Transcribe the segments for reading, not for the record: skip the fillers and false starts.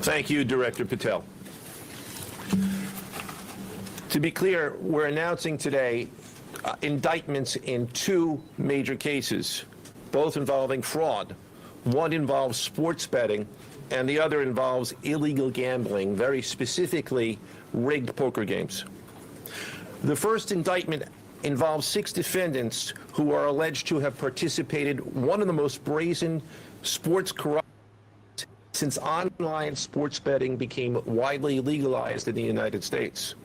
Thank you, Director Patel. To be clear, we're announcing today indictments in two major cases, both involving fraud. One involves sports betting, and the other involves illegal gambling, very specifically rigged poker games. The first indictment involves 6 defendants who are alleged to have participated in one of the most brazen sports corruption since online sports betting became widely legalized in the United States.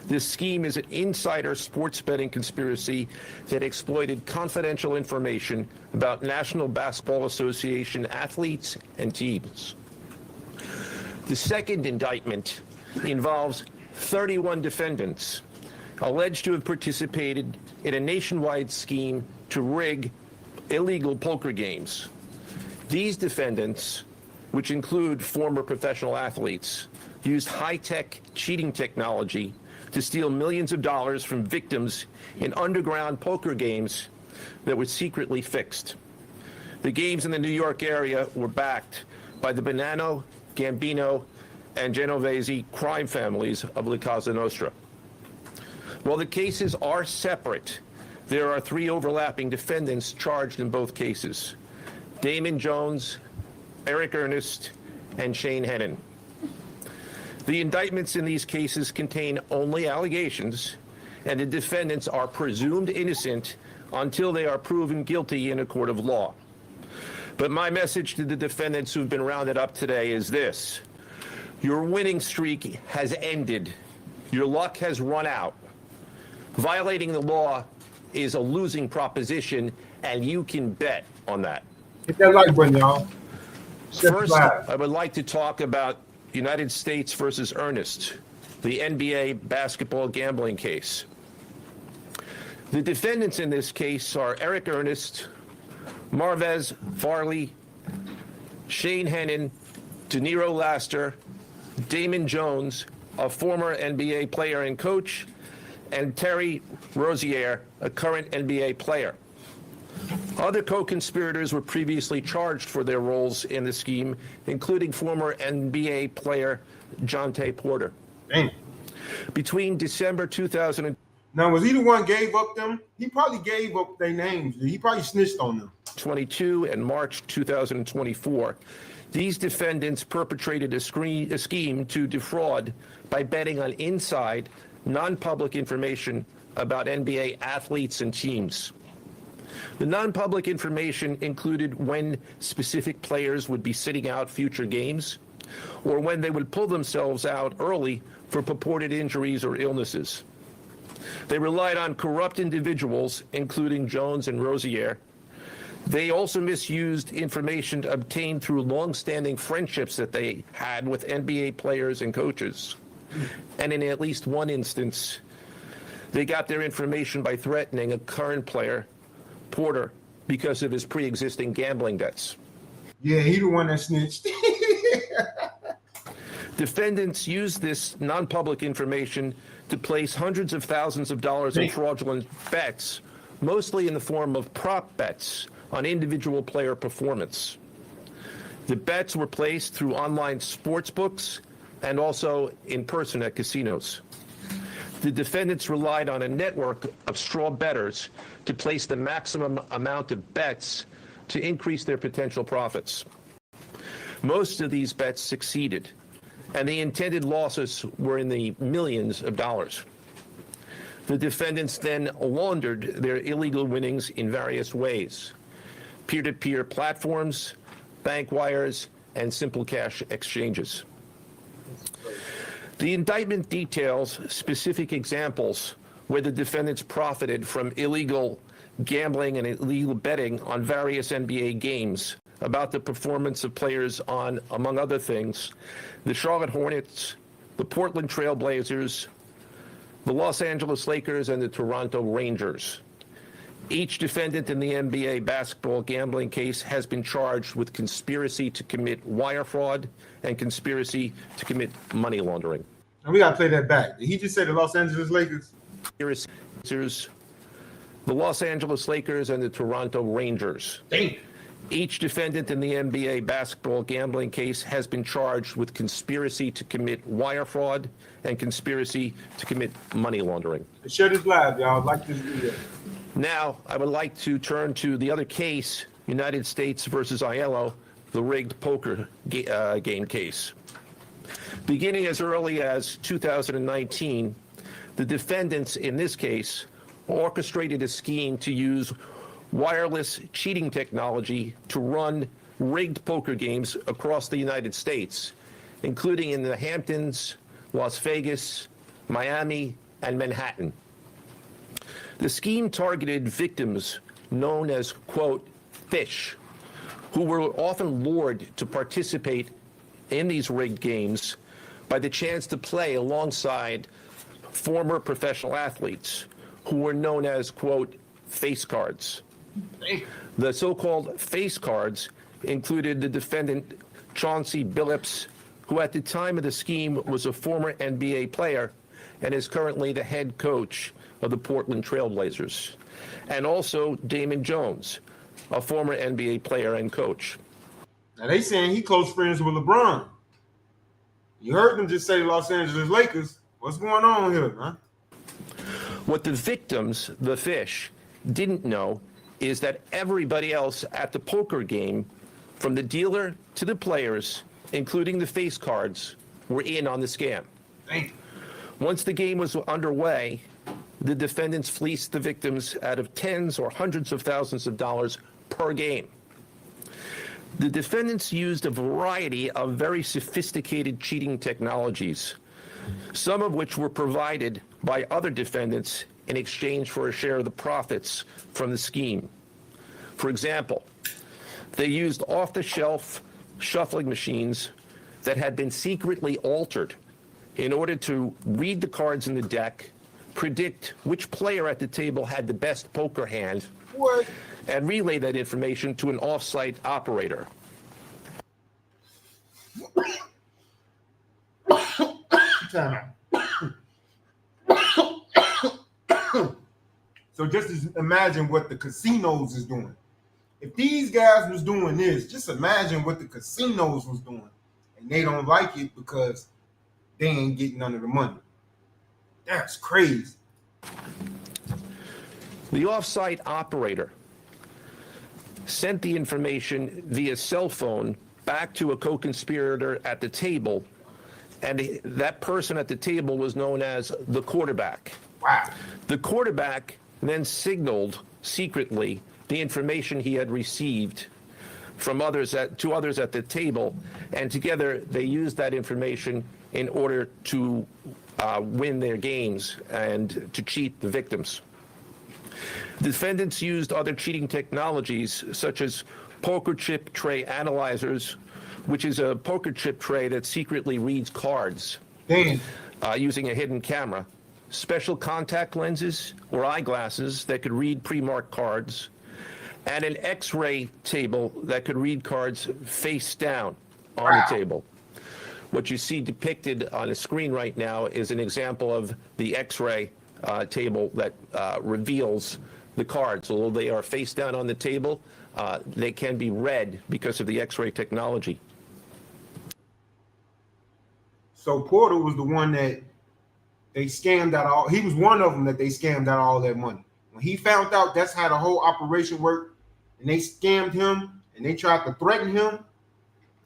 This scheme is an insider sports betting conspiracy that exploited confidential information about National Basketball Association athletes and teams. The second indictment involves 31 defendants alleged to have participated in a nationwide scheme to rig illegal poker games. These defendants, which include former professional athletes, used high-tech cheating technology to steal millions of dollars from victims in underground poker games that were secretly fixed. The games in the New York area were backed by the Bonanno, Gambino, and Genovese crime families of La Cosa Nostra. While the cases are separate, there are 3 overlapping defendants charged in both cases: Damon Jones, Eric Ernest, and Shane Hennon. The indictments in these cases contain only allegations, and the defendants are presumed innocent until they are proven guilty in a court of law. But my message to the defendants who've been rounded up today is this: your winning streak has ended. Your luck has run out. Violating the law is a losing proposition, and you can bet on that. Hit that like button, y'all. First, I would like to talk about United States versus Ernest, the NBA basketball gambling case. The defendants in this case are Eric Ernest, Marvez Farley, Shane Hennon, De Niro Laster, Damon Jones, a former NBA player and coach, and Terry Rozier, a current NBA player. Other co-conspirators were previously charged for their roles in the scheme, including former NBA player Jonte Porter. Dang. Between December 2000 Now, was he the one gave up them? He probably gave up their names. He probably snitched on them. 22 and March 2024, these defendants perpetrated a scheme to defraud by betting on inside, non-public information about NBA athletes and teams. The non-public information included when specific players would be sitting out future games, or when they would pull themselves out early for purported injuries or illnesses. They relied on corrupt individuals, including Jones and Rozier. They also misused information obtained through long-standing friendships that they had with NBA players and coaches. And in at least one instance, they got their information by threatening a current player, Porter, because of his pre-existing gambling debts. Yeah, he the one that snitched. Defendants used this non-public information to place hundreds of thousands of dollars in fraudulent bets, mostly in the form of prop bets on individual player performance. The bets were placed through online sports books and also in person at casinos. The defendants relied on a network of straw bettors to place the maximum amount of bets to increase their potential profits. Most of these bets succeeded, and the intended losses were in the millions of dollars. The defendants then laundered their illegal winnings in various ways: peer-to-peer platforms, bank wires, and simple cash exchanges. The indictment details specific examples where the defendants profited from illegal gambling and illegal betting on various NBA games about the performance of players on, among other things, the Charlotte Hornets, the Portland Trail Blazers, the Los Angeles Lakers, and the Toronto Rangers. Each defendant in the NBA basketball gambling case has been charged with conspiracy to commit wire fraud and conspiracy to commit money laundering. And we got to play that back. Did he just say the Los Angeles Lakers? The Los Angeles Lakers and the Toronto Rangers. Dang. Each defendant in the NBA basketball gambling case has been charged with conspiracy to commit wire fraud and conspiracy to commit money laundering. Share this live, y'all. Like this video. Now, I would like to turn to the other case, United States versus Aiello, the rigged poker game case. Beginning as early as 2019, the defendants in this case orchestrated a scheme to use wireless cheating technology to run rigged poker games across the United States, including in the Hamptons, Las Vegas, Miami, and Manhattan. The scheme targeted victims known as, quote, fish, who were often lured to participate in these rigged games by the chance to play alongside former professional athletes who were known as, quote, face cards. The so-called face cards included the defendant Chauncey Billups, who at the time of the scheme was a former NBA player and is currently the head coach of the Portland Trail Blazers, and also Damon Jones, a former NBA player and coach. Now they saying he close friends with LeBron. You heard them just say Los Angeles Lakers. What's going on here, man? What the victims, the fish, didn't know is that everybody else at the poker game, from the dealer to the players, including the face cards, were in on the scam. Damn. Once the game was underway, the defendants fleeced the victims out of tens or hundreds of thousands of dollars per game. The defendants used a variety of very sophisticated cheating technologies, some of which were provided by other defendants in exchange for a share of the profits from the scheme. For example, they used off-the-shelf shuffling machines that had been secretly altered in order to read the cards in the deck, predict which player at the table had the best poker hand, What? and relay that information to an off-site operator. Time out. So just imagine what the casinos is doing. If these guys was doing this, just imagine what the casinos was doing. And they don't like it because they ain't getting none of the money. That's crazy. The off-site operator sent the information via cell phone back to a co-conspirator at the table, and that person at the table was known as the quarterback. Wow. The quarterback then signaled secretly the information he had received from to others at the table, and together they used that information in order to win their games and to cheat the victims. Defendants used other cheating technologies such as poker chip tray analyzers, which is a poker chip tray that secretly reads cards using a hidden camera, special contact lenses or eyeglasses that could read pre-marked cards, and an X-ray table that could read cards face down on the table. What you see depicted on the screen right now is an example of the X-ray table that reveals the cards. Although they are face down on the table, they can be read because of the X-ray technology. So Porter was the one that they scammed out all. He was one of them that they scammed out all that money. When he found out that's how the whole operation worked, and they scammed him and they tried to threaten him,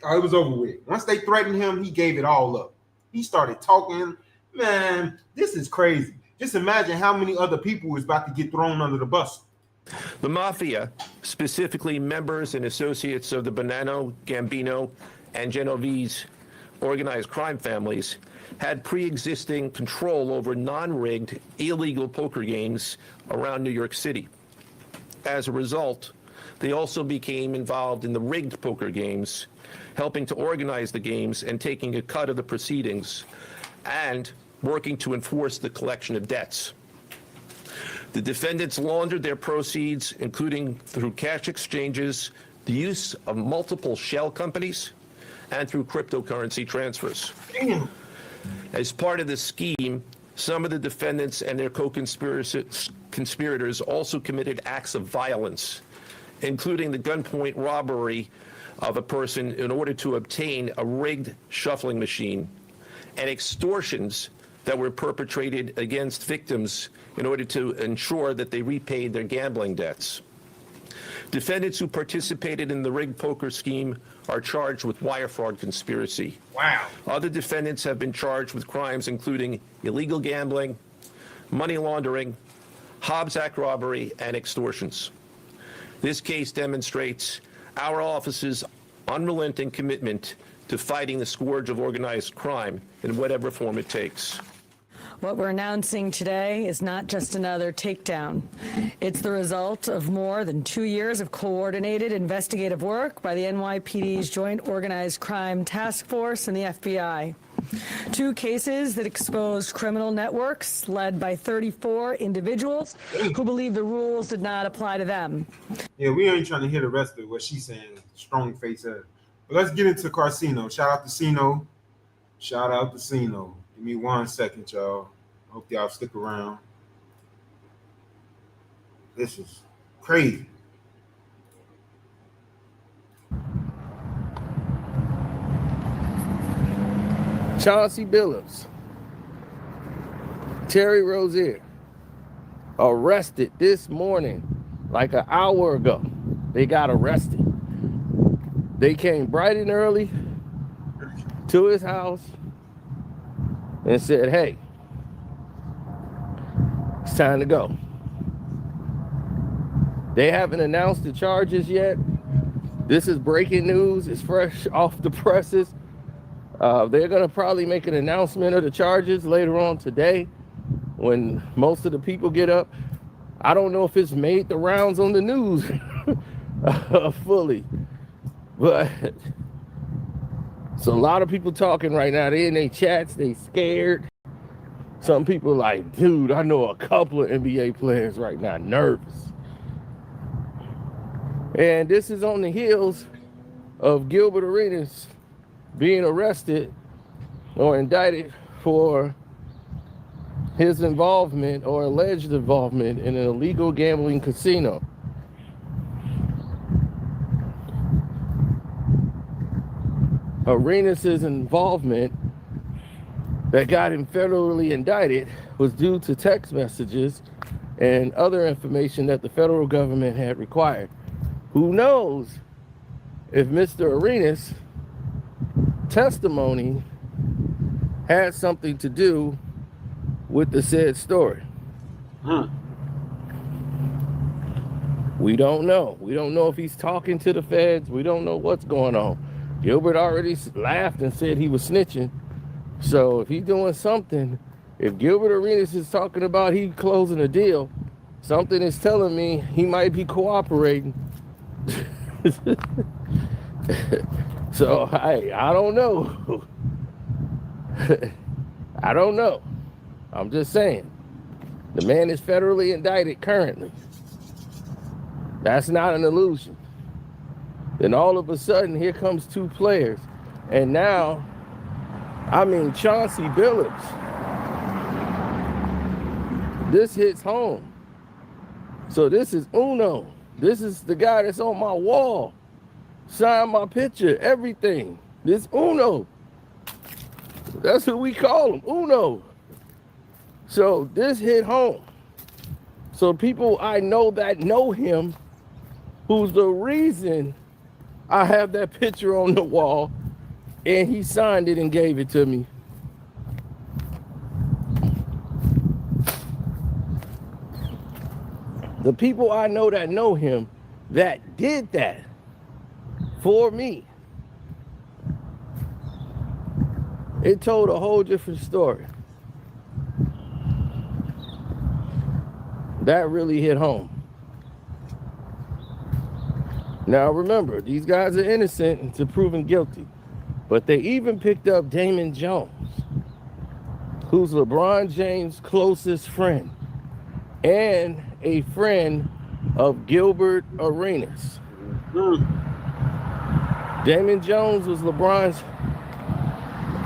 it was over with. Once they threatened him, he gave it all up. He started talking. Man, this is crazy. Just imagine how many other people is about to get thrown under the bus. The mafia, specifically members and associates of the Bonanno, Gambino, and Genovese organized crime families, had pre-existing control over non-rigged, illegal poker games around New York City. As a result, they also became involved in the rigged poker games, helping to organize the games and taking a cut of the proceedings, and working to enforce the collection of debts. The defendants laundered their proceeds, including through cash exchanges, the use of multiple shell companies, and through cryptocurrency transfers. Damn. As part of the scheme, some of the defendants and their co-conspirators also committed acts of violence, including the gunpoint robbery of a person in order to obtain a rigged shuffling machine, and extortions that were perpetrated against victims in order to ensure that they repaid their gambling debts. Defendants who participated in the rigged poker scheme are charged with wire fraud conspiracy. Wow. Other defendants have been charged with crimes including illegal gambling, money laundering, Hobbs Act robbery, and extortions. This case demonstrates our office's unrelenting commitment to fighting the scourge of organized crime in whatever form it takes. What we're announcing today is not just another takedown. It's the result of more than 2 years of coordinated investigative work by the NYPD's Joint Organized Crime Task Force and the FBI. 2 cases that exposed criminal networks led by 34 individuals who believe the rules did not apply to them. Yeah, we ain't trying to hear the rest of what she's saying. Strong face ass. But let's get into Carcino. Shout out to Cino. Shout out to Cino. Give me 1 second, y'all. Hope y'all stick around. This is crazy. Chauncey Billups, Terry Rozier, arrested this morning, like an hour ago. They got arrested. They came bright and early to his house and said, hey, it's time to go. They haven't announced the charges yet. This is breaking news. It's fresh off the presses. They're going to probably make an announcement of the charges later on today when most of the people get up. I don't know if it's made the rounds on the news fully, but so a lot of people talking right now. They in their chats, they scared. Some people like, dude, I know a couple of NBA players right now nervous. And this is on the heels of Gilbert Arenas being arrested or indicted for his involvement or alleged involvement in an illegal gambling casino. Arenas' involvement that got him federally indicted was due to text messages and other information that the federal government had required. Who knows if Mr. Arenas' testimony had something to do with the said story. We don't know. We don't know if he's talking to the feds. We don't know what's going on. Gilbert already laughed and said he was snitching. So if he's doing something, if Gilbert Arenas is talking about he closing a deal, something is telling me he might be cooperating. So I don't know. I don't know. I'm just saying. The man is federally indicted currently. That's not an illusion. Then all of a sudden, here comes 2 players. And now, I mean, Chauncey Billups. This hits home. So this is Uno. This is the guy that's on my wall. Sign my picture, everything. This Uno. That's who we call him, Uno. So this hit home. So people I know that know him, who's the reason I have that picture on the wall, and he signed it and gave it to me. The people I know that know him that did that for me, it told a whole different story. That really hit home. Now remember, these guys are innocent until proven guilty. But they even picked up Damon Jones, who's LeBron James' closest friend and a friend of Gilbert Arenas. Damon Jones was LeBron's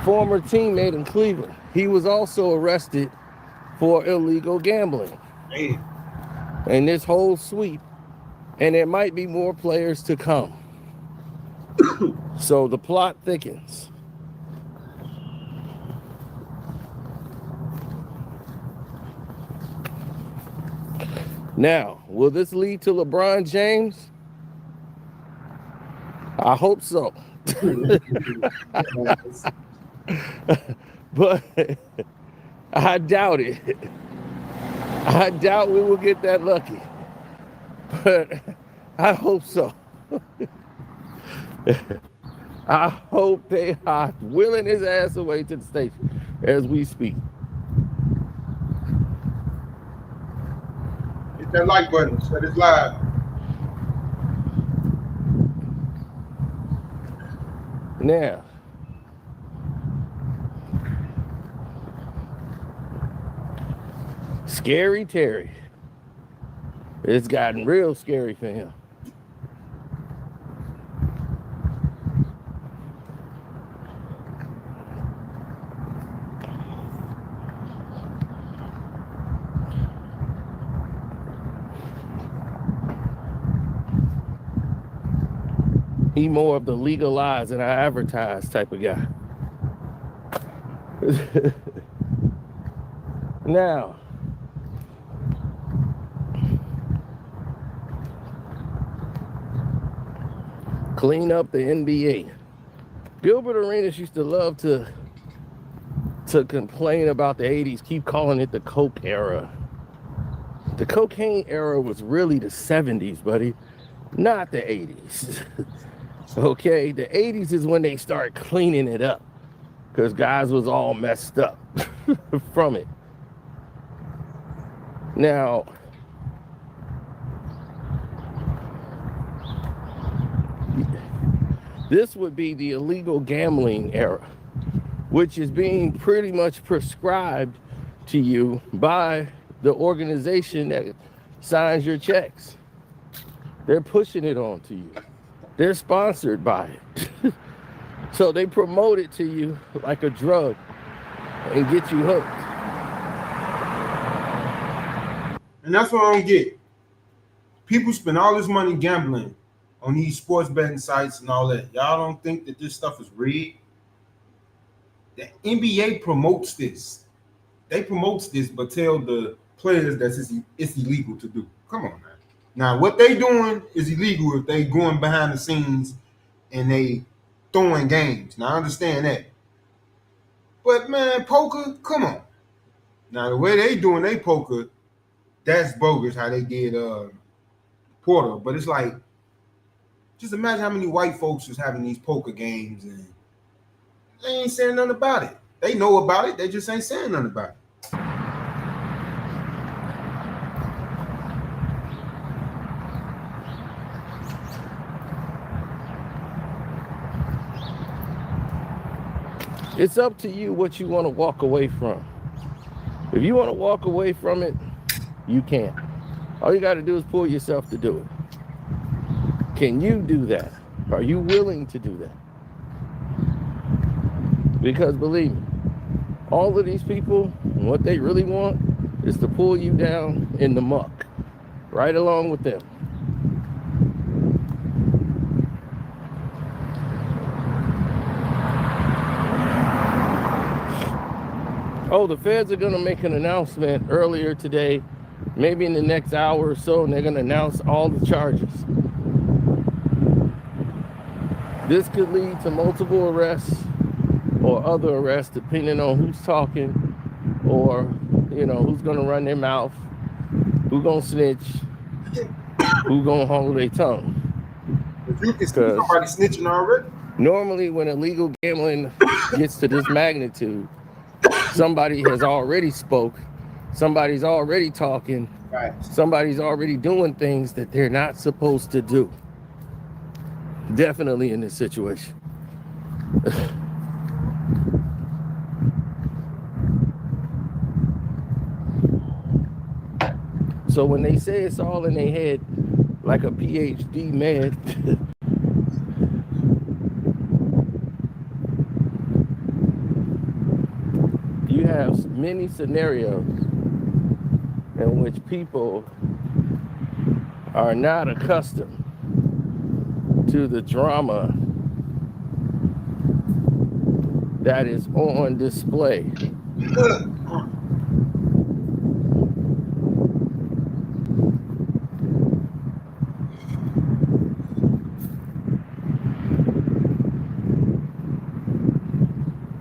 former teammate in Cleveland. He was also arrested for illegal gambling. And this whole sweep And there might be more players to come. So the plot thickens. Now, will this lead to LeBron James? I hope so. But I doubt it. I doubt we will get that lucky. But I hope so. I hope they are wheeling his ass away to the station as we speak. Hit that like button. Set it live. Now, Scary Terry. It's gotten real scary for him. He more of the legalize and I advertise type of guy. Now, clean up the NBA. Gilbert Arenas used to love to complain about the 80s, keep calling it the Coke era. The cocaine era was really the 70s, buddy, not the 80s. Okay, the 80s is when they start cleaning it up because guys was all messed up from it. Now, this would be the illegal gambling era, which is being pretty much prescribed to you by the organization that signs your checks. They're pushing it on to you. They're sponsored by it. So they promote it to you like a drug and get you hooked. And that's what I don't get. People spend all this money gambling on these sports betting sites and all that. Y'all don't think that this stuff is rigged? The NBA promotes this. They promotes this, but tell the players that it's illegal to do. Come on, man. Now, what they doing is illegal if they going behind the scenes and they throwing games. Now, I understand that. But, man, poker, come on. Now, the way they doing they poker, that's bogus how they did Porter. But it's like, just imagine how many white folks was having these poker games and they ain't saying nothing about it. They know about it. They just ain't saying nothing about it. It's up to you what you want to walk away from. If you want to walk away from it, you can. All you got to do is pull yourself to do it. Can you do that? Are you willing to do that? Because believe me, all of these people, what they really want is to pull you down in the muck, right along with them. Oh, the feds are going to make an announcement earlier today, maybe in the next hour or so, and they're going to announce all the charges. This could lead to multiple arrests or other arrests, depending on who's talking or, you know, who's going to run their mouth, who's going to snitch, who's going to hold their tongue. If you can see somebody snitching already. Normally, when illegal gambling gets to this magnitude, somebody has already spoke, somebody's already talking, Right. somebody's already doing things that they're not supposed to do. Definitely in this situation. So when they say it's all in their head, like a PhD med, you have many scenarios in which people are not accustomed to the drama that is on display.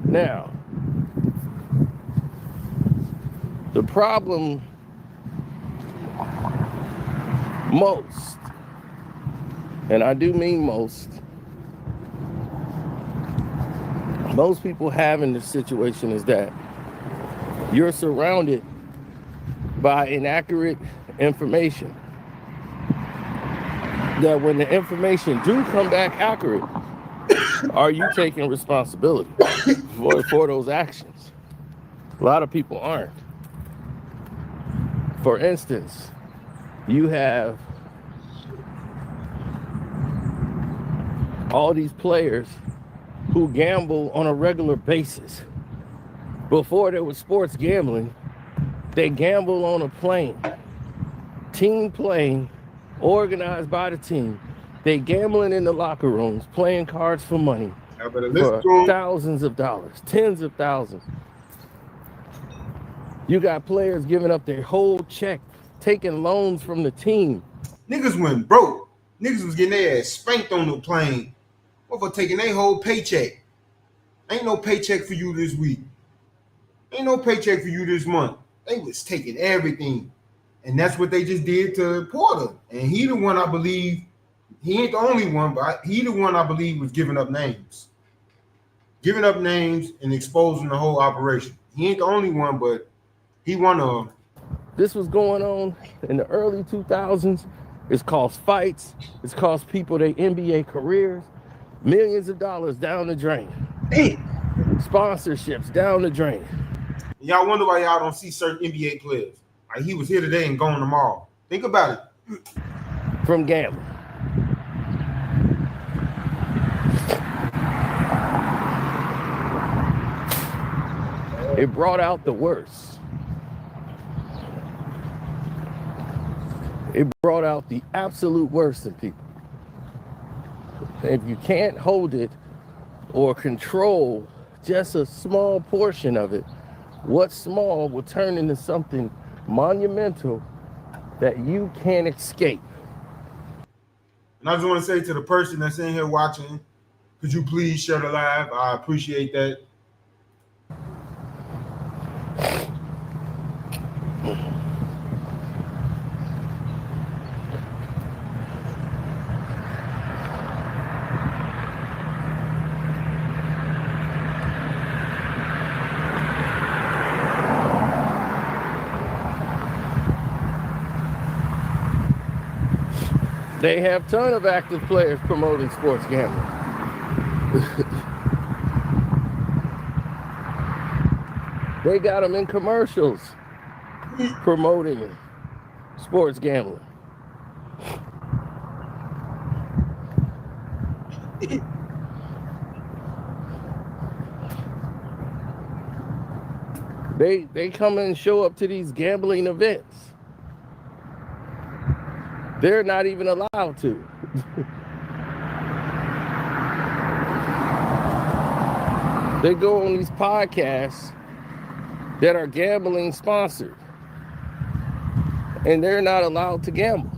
Now, the problem most, and I do mean most people have in this situation is that you're surrounded by inaccurate information. That when the information do come back accurate, are you taking responsibility for those actions? A lot of people aren't. For instance, you have all these players who gamble on a regular basis. Before there was sports gambling, they gamble on a plane, team plane, organized by the team. They gambling in the locker rooms, playing cards for money, for thousands of dollars, tens of thousands. You got players giving up their whole check, taking loans from the team. Niggas went broke. Niggas was getting their ass spanked on the plane. What for taking their whole paycheck? Ain't no paycheck for you this week. Ain't no paycheck for you this month. They was taking everything. And that's what they just did to Porter. And he the one, I believe, he ain't the only one, but he the one I believe was giving up names. Giving up names and exposing the whole operation. He ain't the only one, but he one of them. This was going on in the early 2000s. It's caused fights. It's cost people their NBA careers. Millions of dollars down the drain. Hey. Sponsorships down the drain. Y'all wonder why y'all don't see certain NBA players. Like he was here today and gone tomorrow. Think about it. From gambling. It brought out the worst. It brought out the absolute worst in people. If you can't hold it or control just a small portion of it, what's small will turn into something monumental that you can't escape. And I just want to say to the person that's in here watching, could you please share the live? I appreciate that. They have a ton of active players promoting sports gambling. They got them in commercials promoting sports gambling. They come and show up to these gambling events. They're not even allowed to. They go on these podcasts that are gambling sponsored, and they're not allowed to gamble.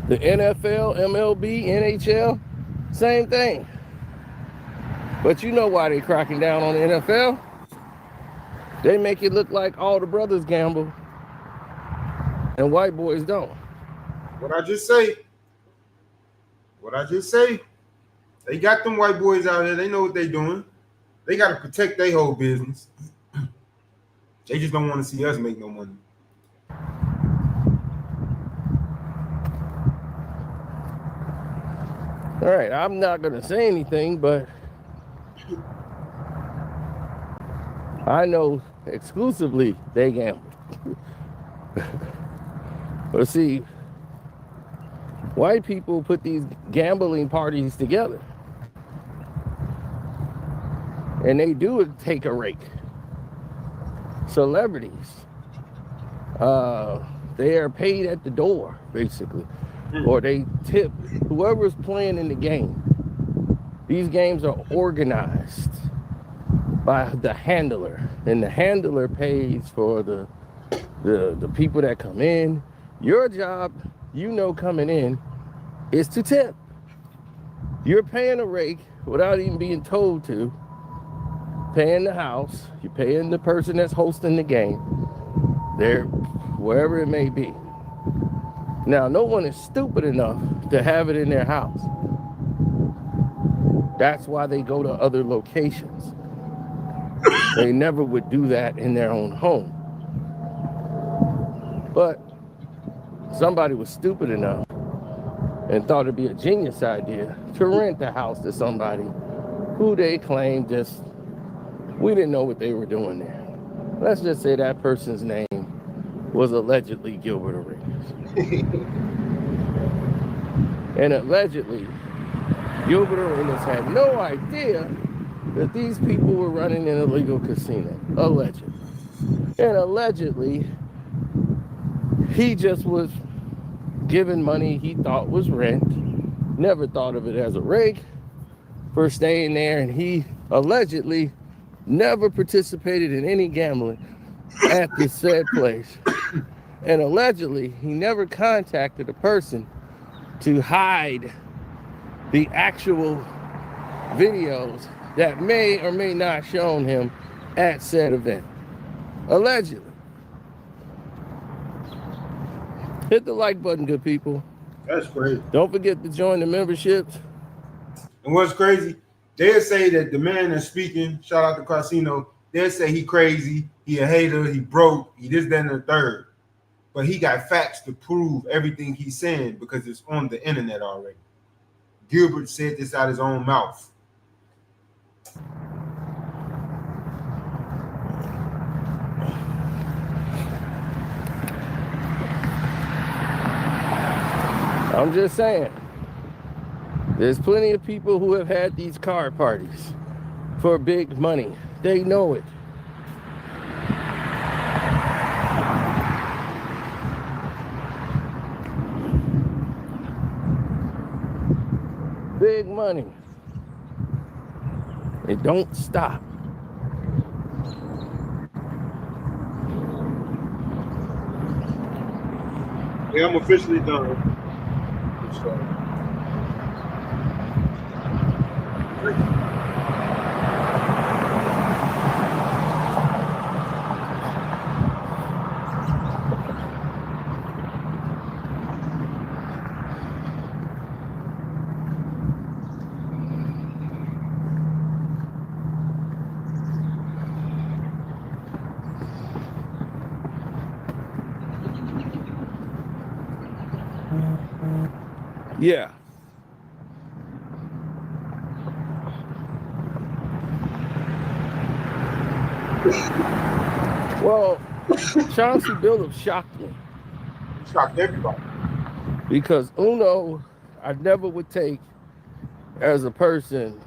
The NFL, MLB, NHL, same thing. But you know why they cracking down on the NFL? They make it look like all the brothers gamble and white boys don't. What I just say, they got them white boys out there. They know what they doing. They got to protect their whole business. They just don't want to see us make no money. All right, I'm not gonna say anything, but I know exclusively they gamble. But see, white people put these gambling parties together, and they do take a rake. Celebrities, they are paid at the door, basically, or they tip whoever's playing in the game. These games are organized by the handler, and the handler pays for the people that come in. Your job, coming in, is to tip. You're paying a rake without even being told to. Paying the house, you're paying the person that's hosting the game, there, wherever it may be. Now, no one is stupid enough to have it in their house. That's why they go to other locations. They never would do that in their own home. But somebody was stupid enough and thought it'd be a genius idea to rent the house to somebody who they claimed we didn't know what they were doing there. Let's just say that person's name was allegedly Gilbert Arenas. And allegedly, Gilbert Arenas had no idea that these people were running an illegal casino. Allegedly. And allegedly, he just was given money he thought was rent, never thought of it as a rake for staying there, and he allegedly never participated in any gambling at the said place. And allegedly, he never contacted a person to hide the actual videos that may or may not shown him at said event. Allegedly. Hit the like button, good people. That's crazy. Don't forget to join the memberships. And what's crazy, they'll say that the man that's speaking, shout out to Casino, they'll say he crazy, he a hater, he broke, he this, that, and the third. But he got facts to prove everything he's saying because it's on the internet already. Gilbert said this out his own mouth. I'm just saying, there's plenty of people who have had these card parties for big money. They know it. Big money. It don't stop. Yeah, I'm officially done. So. Yeah. Well, Chauncey Billups shocked me. He shocked everybody. Because Uno, I never would take as a person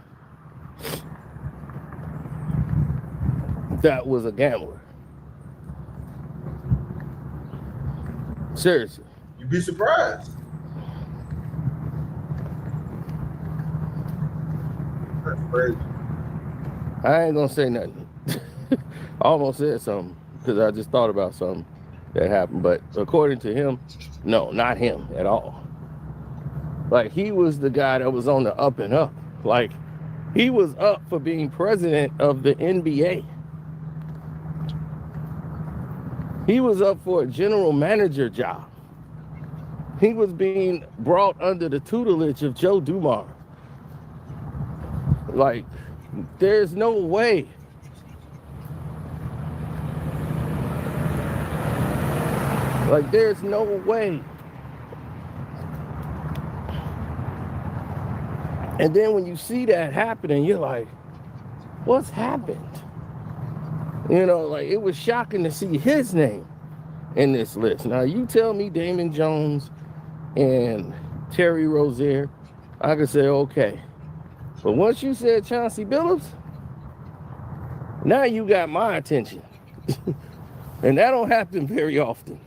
that was a gambler. Seriously. You'd be surprised. That's crazy. I ain't gonna say nothing. I almost said something because I just thought about something that happened. But according to him, no, not him at all. Like, he was the guy that was on the up and up. Like, he was up for being president of the NBA. He was up for a general manager job. He was being brought under the tutelage of Joe Dumars. Like, there's no way. Like, there's no way And then when you see that happening, you're like, what's happened? You know, like, it was shocking to see his name in this list. Now, you tell me Damon Jones and Terry Rozier, I could say, okay. But once you said Chauncey Billups, now you got my attention. And that don't happen very often.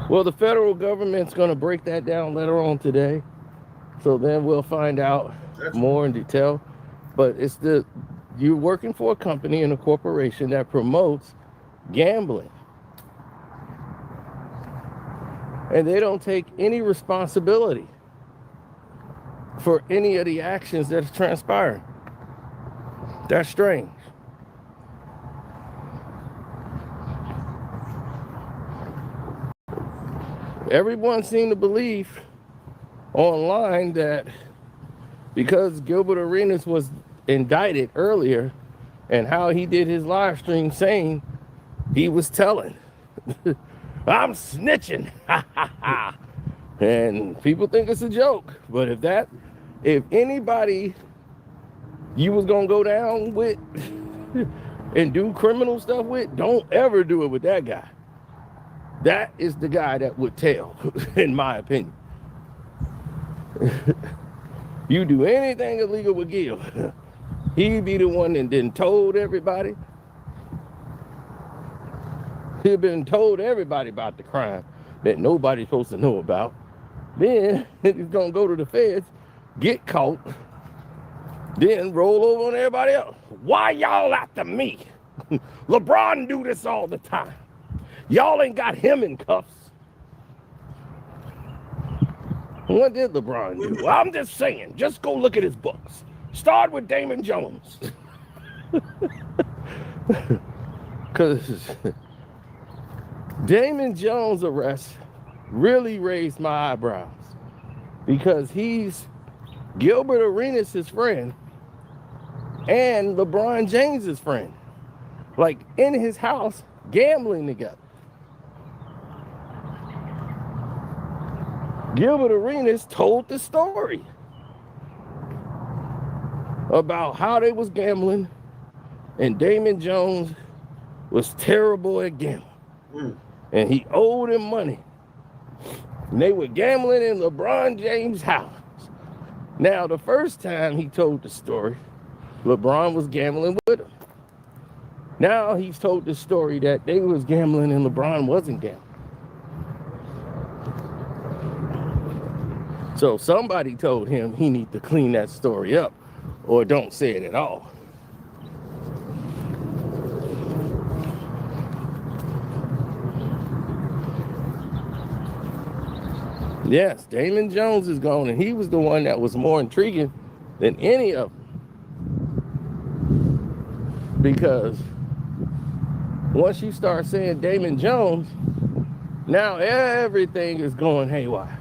Well, the federal government's going to break that down later on today. So then we'll find out more in detail. But it's you're working for a company and a corporation that promotes gambling. And they don't take any responsibility for any of the actions that's transpiring. That's strange. Everyone seemed to believe online that because Gilbert Arenas was indicted earlier and how he did his live stream saying he was telling, I'm snitching. And people think it's a joke. But if anybody you was gonna go down with and do criminal stuff with, don't ever do it with that guy. That is the guy that would tell, in my opinion. You do anything illegal with Gil, he'd be the one that then told everybody. He'd been told everybody about the crime that nobody's supposed to know about. Then he's gonna go to the feds, get caught, then roll over on everybody else. Why y'all after me? LeBron do this all the time. Y'all ain't got him in cuffs. What did LeBron do? Well, I'm just saying, just go look at his books. Start with Damon Jones. Because Damon Jones' arrest really raised my eyebrows. Because he's Gilbert Arenas' friend and LeBron James' friend. Like, in his house, gambling together. Gilbert Arenas told the story about how they was gambling, and Damon Jones was terrible at gambling. And he owed him money. And they were gambling in LeBron James' house. Now, the first time he told the story, LeBron was gambling with him. Now he's told the story that they was gambling and LeBron wasn't gambling. So somebody told him he need to clean that story up or don't say it at all. Yes, Damon Jones is gone, and he was the one that was more intriguing than any of them. Because once you start saying Damon Jones, now everything is going haywire.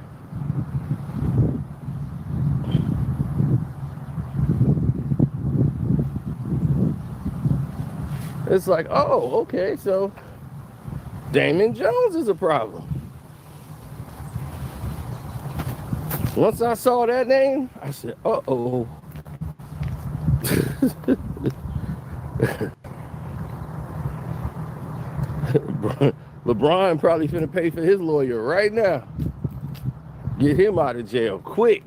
It's like, oh, okay, so Damon Jones is a problem. Once I saw that name, I said, uh-oh. LeBron probably finna pay for his lawyer right now. Get him out of jail quick.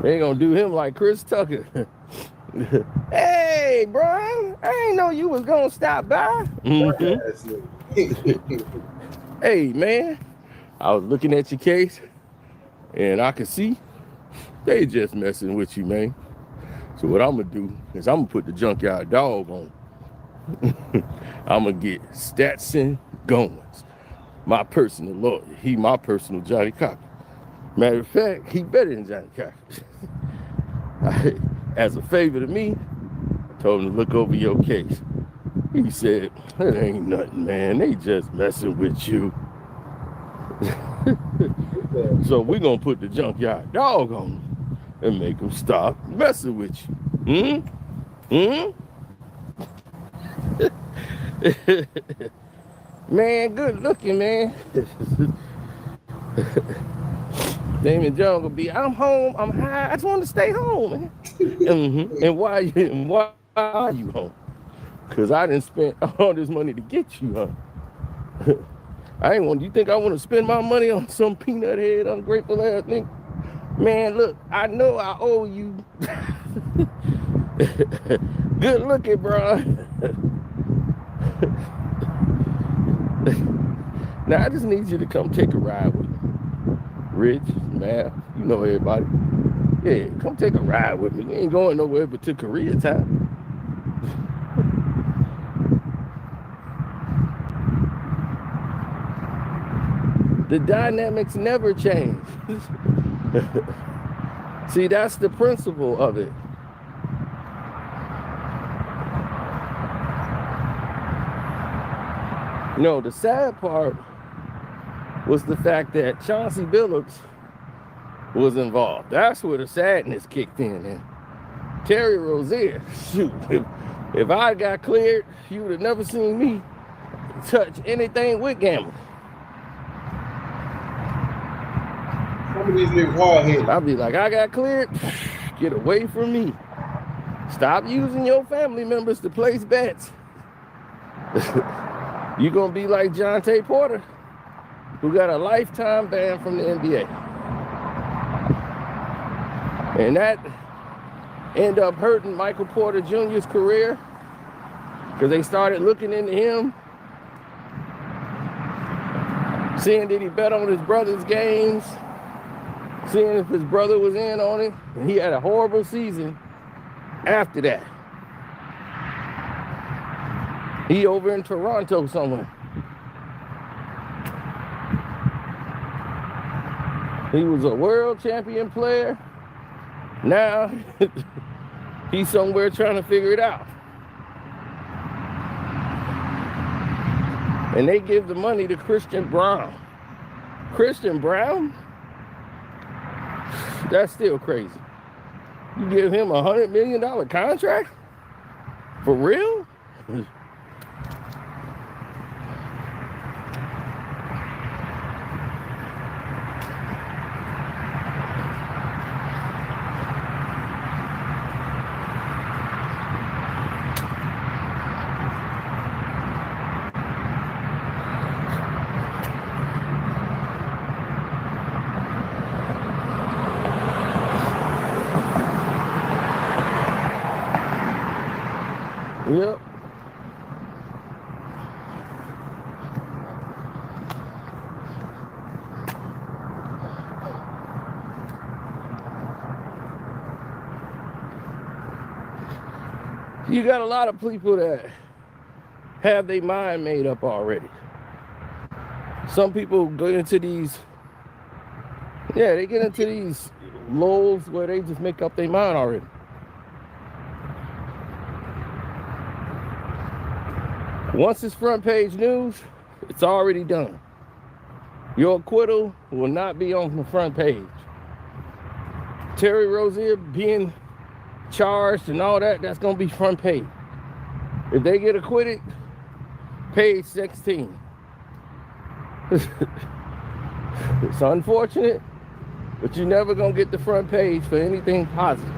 They ain't gonna do him like Chris Tucker. Hey, Brian, I ain't know you was gonna stop by. Hey, man, I was looking at your case, and I could see they just messing with you, man. So what I'm gonna do is I'm gonna put the junkyard dog on. I'm gonna get Stetson Goins, my personal lawyer. He my personal Johnny Cocker. Matter of fact, he better than Johnny Cocker. As a favor to me, I told him to look over your case. He said, it ain't nothing, man. They just messing with you. So we're gonna put the junkyard dog on him and make him stop messing with you. Man, good looking, man. Damon Jones gonna be, I'm home, I'm high, I just want to stay home, man. And why are you home? Because I didn't spend all this money to get you home. I ain't want, you think I want to spend my money on some peanut head, ungrateful ass nigga? Man, look, I know I owe you. Good looking, bro. Now, I just need you to come take a ride with me. Rich, Matt, you know everybody. Yeah, come take a ride with me. We ain't going nowhere but to Koreatown. The dynamics never change. See, that's the principle of it. No, the sad part was the fact that Chauncey Billups was involved. That's where the sadness kicked in. And Terry Rozier, shoot, if I got cleared, you would have never seen me touch anything with gambling. Some of these niggas hard-headed. I'll be like, I got cleared, get away from me. Stop using your family members to place bets. You're going to be like Jonte Porter, who got a lifetime ban from the NBA. And that ended up hurting Michael Porter Jr.'s career because they started looking into him, seeing did he bet on his brother's games, seeing if his brother was in on it. And he had a horrible season after that. He over in Toronto somewhere. He was a world champion player. Now he's somewhere trying to figure it out. And they give the money to Christian Brown. Christian Brown? That's still crazy. You give him a $100 million contract? For real? Yep. You got a lot of people that have their mind made up already. Some people get into these, they get into these lulls where they just make up their mind already. Once it's front page news, it's already done. Your acquittal will not be on the front page. Terry Rozier being charged and all that, that's going to be front page. If they get acquitted, page 16. It's unfortunate, but you're never going to get the front page for anything positive.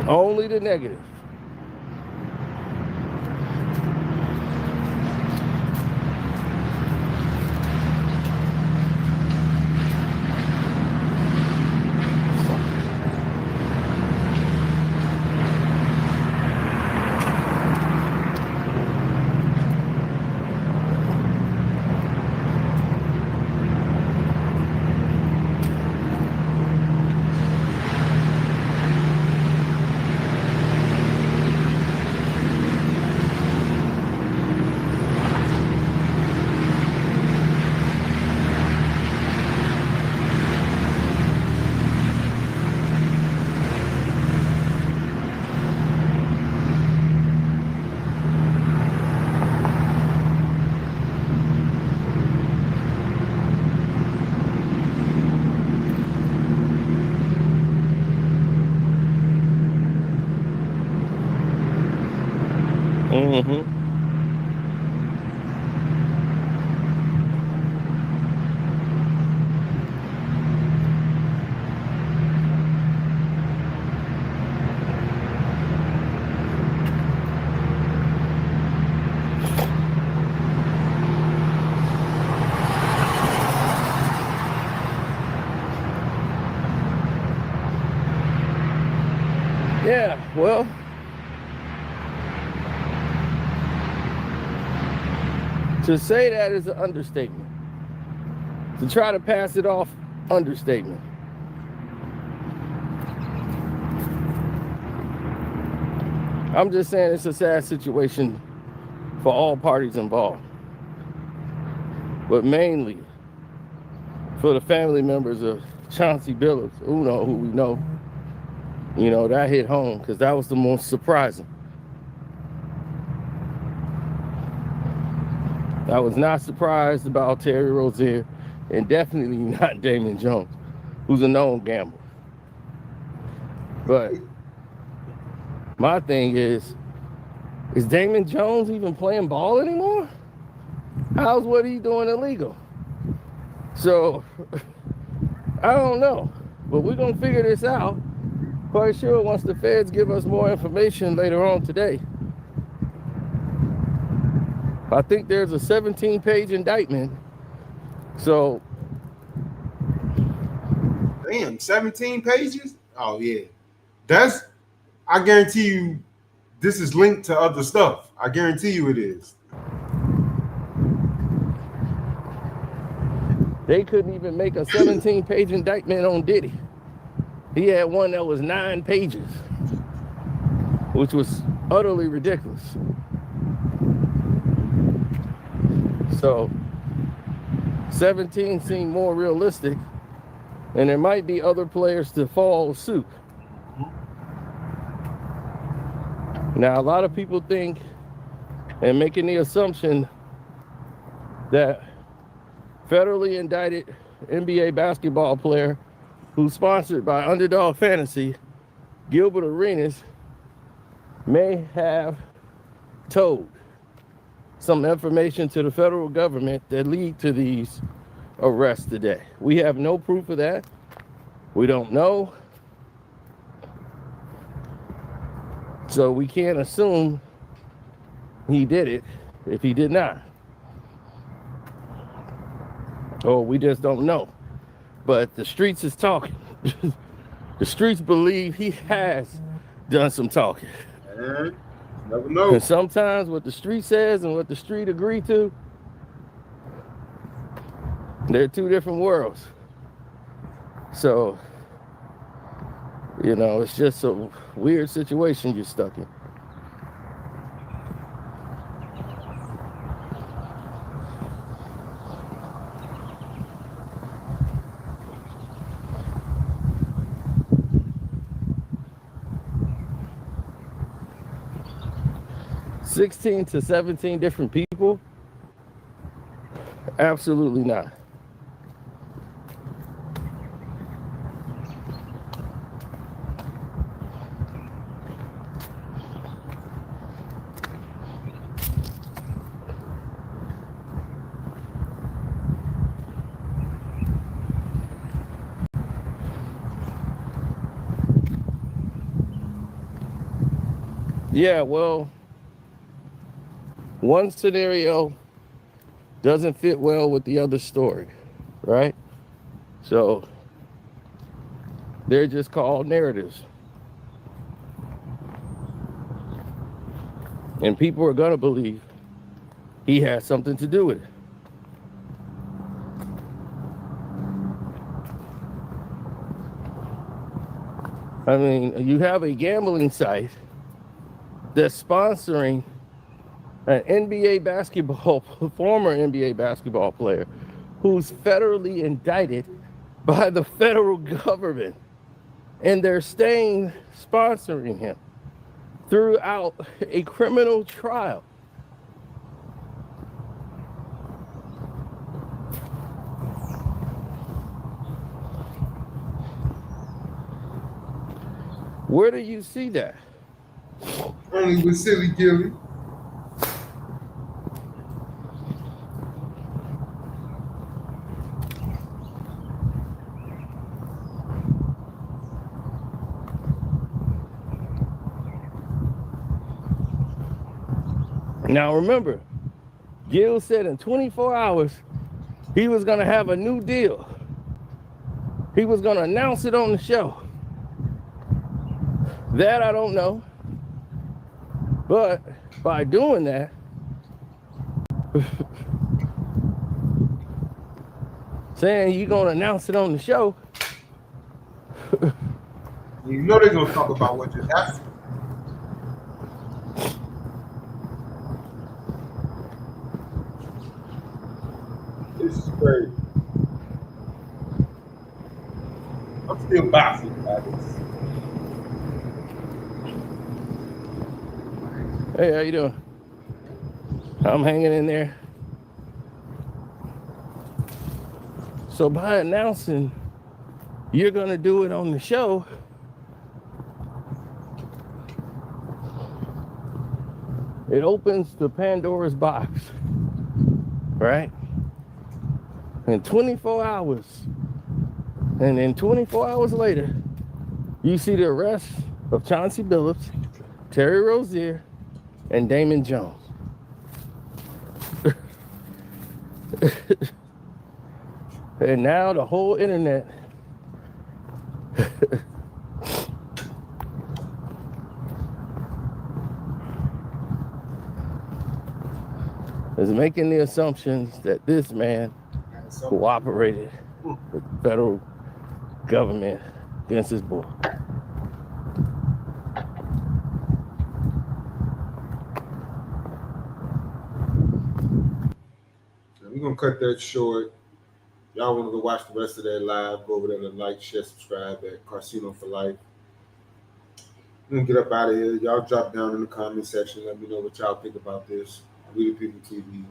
Only the negative. Mm-hmm. Yeah, well, to say that is an understatement. To try to pass it off, understatement. I'm just saying it's a sad situation for all parties involved, but mainly for the family members of Chauncey Billups, who we know. You know, that hit home because that was the most surprising. I was not surprised about Terry Rozier, and definitely not Damon Jones, who's a known gambler. But my thing is Damon Jones even playing ball anymore? How's what he's doing illegal? So, I don't know, but we're going to figure this out. Quite sure once the feds give us more information later on today. I think there's a 17-page indictment. So, Damn, 17 pages? Oh yeah. I guarantee you this is linked to other stuff. I guarantee you it is. they couldn't even make a 17-page indictment on Diddy. He had one that was 9 pages, which was utterly ridiculous. So 17 seemed more realistic, and there might be other players to follow suit. Now, a lot of people think and making the assumption that federally indicted NBA basketball player who's sponsored by Underdog Fantasy, Gilbert Arenas, may have told some information to the federal government that lead to these arrests today. We have no proof of that. We don't know. So we can't assume he did it if he did not. Or we just don't know. But the streets is talking. The streets believe he has done some talking. Never know. And sometimes what the street says and what the street agree to, they're two different worlds. So, you know, it's just a weird situation you're stuck in. $16 to 17 different people? Absolutely not. Yeah, well, one scenario doesn't fit well with the other story, right? So they're just called narratives. And people are gonna believe he has something to do with it. I mean, you have a gambling site that's sponsoring an NBA basketball, former NBA basketball player who's federally indicted by the federal government, and they're staying sponsoring him throughout a criminal trial. Where do you see that? Only with Silly Gilly. Now remember, Gil said in 24 hours, he was gonna have a new deal. He was gonna announce it on the show. That I don't know. But by doing that, saying you're gonna announce it on the show, You know they're gonna talk about what just happened. This is crazy. I'm still boxing by this. hey, how you doing? I'm hanging in there. So by announcing you're gonna do it on the show, it opens the Pandora's box, right? In 24 hours, and then 24 hours later, you see the arrest of Chauncey Billups, Terry Rozier, and Damon Jones. And now the whole internet is making the assumptions that this man cooperated with the federal government against his boy. We're gonna cut that short. Y'all want to go watch the rest of that live? Go over there and like, share, subscribe at Casino for Life. We're gonna get up out of here. Y'all drop down in the comment section. Let me know what y'all think about this. We the People TV.